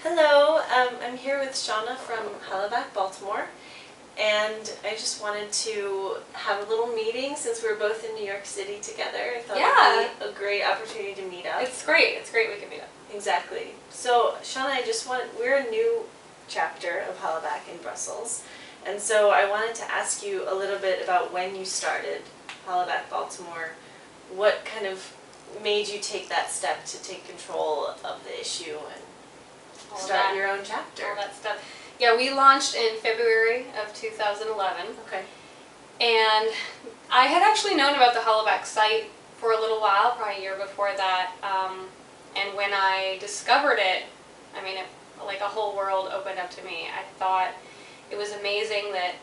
Hello, I'm here with Shawna from Hollaback Baltimore, and I just wanted to have a little meeting since we're both in New York City together. I thought it would be a great opportunity to meet up. It's great we can meet up. Exactly. So Shawna, we're a new chapter of Hollaback in Brussels, and so I wanted to ask you a little bit about when you started Hollaback Baltimore. What kind of made you take that step to take control of the issue and start your own chapter? All that stuff. Yeah, we launched in February of 2011. Okay. And I had actually known about the Hollaback site for a little while, probably a year before that. And when I discovered it, I mean, like a whole world opened up to me. I thought it was amazing that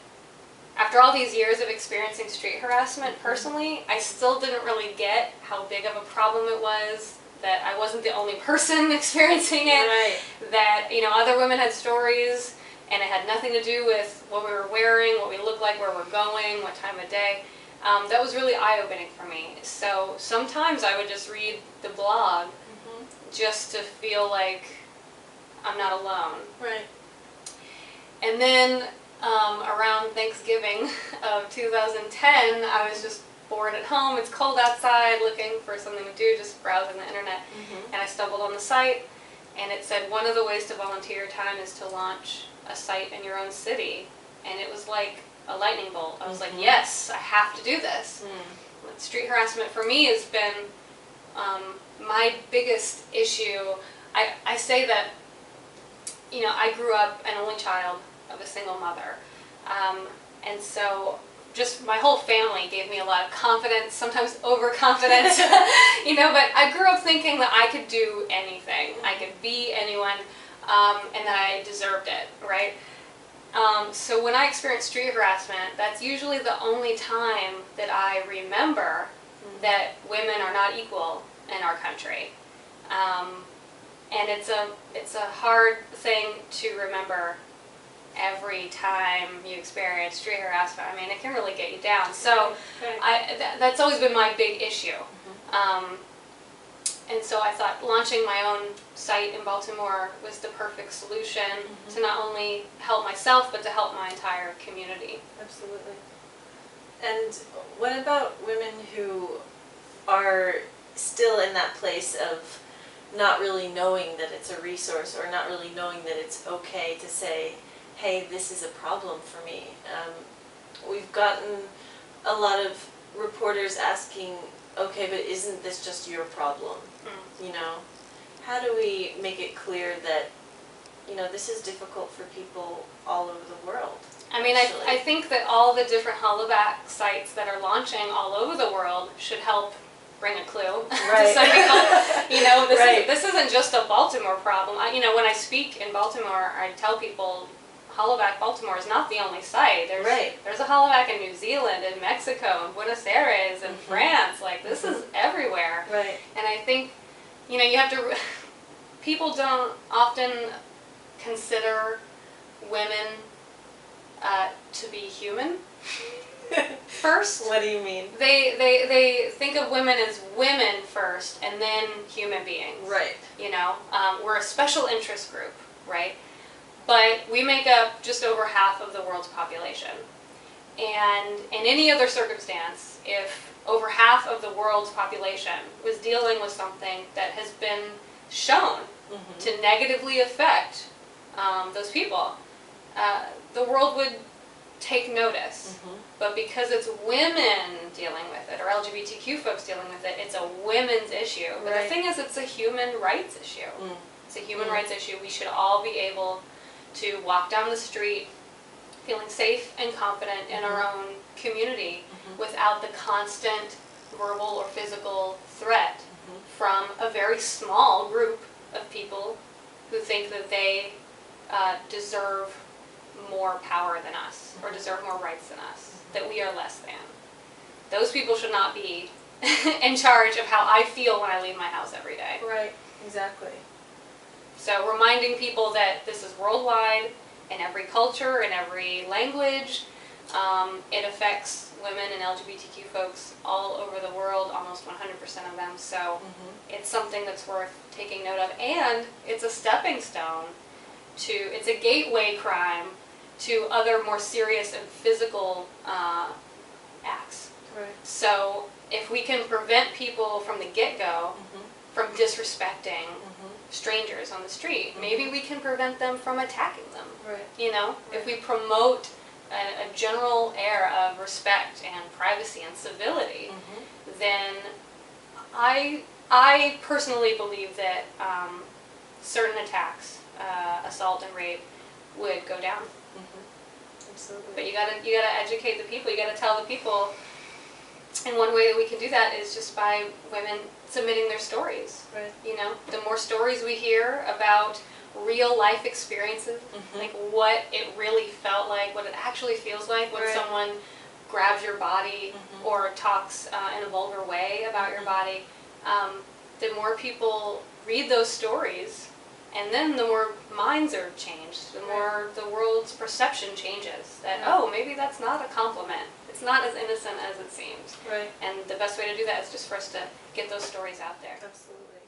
after all these years of experiencing street harassment personally, I still didn't really get how big of a problem it was, that I wasn't the only person experiencing it, Right. that, you know, other women had stories, and it had nothing to do with what we were wearing, what we look like, where we're going, what time of day. That was really eye-opening for me. So sometimes I would just read the blog just to feel like I'm not alone. Right. And then around Thanksgiving of 2010, I was just bored at home. It's cold outside, looking for something to do, just browsing the internet. And I stumbled on the site, and it said one of the ways to volunteer your time is to launch a site in your own city. And it was like a lightning bolt. I was like, yes, I have to do this. Street harassment for me has been my biggest issue. I say that, you know, I grew up an only child of a single mother. And so just my whole family gave me a lot of confidence, sometimes overconfidence, you know, but I grew up thinking that I could do anything. I could be anyone, and that I deserved it, right? So when I experience street harassment, that's usually the only time that I remember that women are not equal in our country. And it's a hard thing to remember every time you experience street harassment. I mean, it can really get you down. So that's always been my big issue. And so I thought launching my own site in Baltimore was the perfect solution to not only help myself, but to help my entire community. Absolutely. And what about women who are still in that place of not really knowing that it's a resource, or not really knowing that it's okay to say, hey, this is a problem for me? We've gotten a lot of reporters asking, okay, but isn't this just your problem? You know, how do we make it clear that, you know, this is difficult for people all over the world? I mean, I think that all the different Hollaback sites that are launching all over the world should help bring a clue to some people. You know, this isn't just a Baltimore problem. You know, when I speak in Baltimore, I tell people Hollaback Baltimore is not the only site. There's a Hollaback in New Zealand, in Mexico, in Buenos Aires, in France. Like, this is everywhere. Right. And I think, you know, you have to, people don't often consider women to be human first. What do you mean? They think of women as women first, and then human beings. Right. You know, we're a special interest group, right? But we make up just over half of the world's population. And in any other circumstance, if over half of the world's population was dealing with something that has been shown to negatively affect those people, the world would take notice. But because it's women dealing with it, or LGBTQ folks dealing with it, it's a women's issue. But the thing is, it's a human rights issue. It's a human rights issue. We should all be able to walk down the street feeling safe and confident in our own community without the constant verbal or physical threat from a very small group of people who think that they deserve more power than us, or deserve more rights than us, that we are less than. Those people should not be in charge of how I feel when I leave my house every day. Right, exactly. So reminding people that this is worldwide, in every culture, in every language. It affects women and LGBTQ folks all over the world, almost 100% of them. So it's something that's worth taking note of, and it's a stepping stone it's a gateway crime to other more serious and physical acts. Right. So if we can prevent people from the get-go from disrespecting strangers on the street, maybe we can prevent them from attacking them. Right. You know, if we promote a general air of respect and privacy and civility, then I personally believe that certain attacks, assault and rape, would go down. Absolutely. But you gotta educate the people. You gotta tell the people. And one way that we can do that is just by women submitting their stories. Right. You know, the more stories we hear about real life experiences, like what it really felt like, what it actually feels like when someone grabs your body or talks in a vulgar way about your body, the more people read those stories, and then the more minds are changed, the more the world's perception changes. That, oh, maybe that's not a compliment. It's not as innocent as it seems. Right. And the best way to do that is just for us to get those stories out there. Absolutely.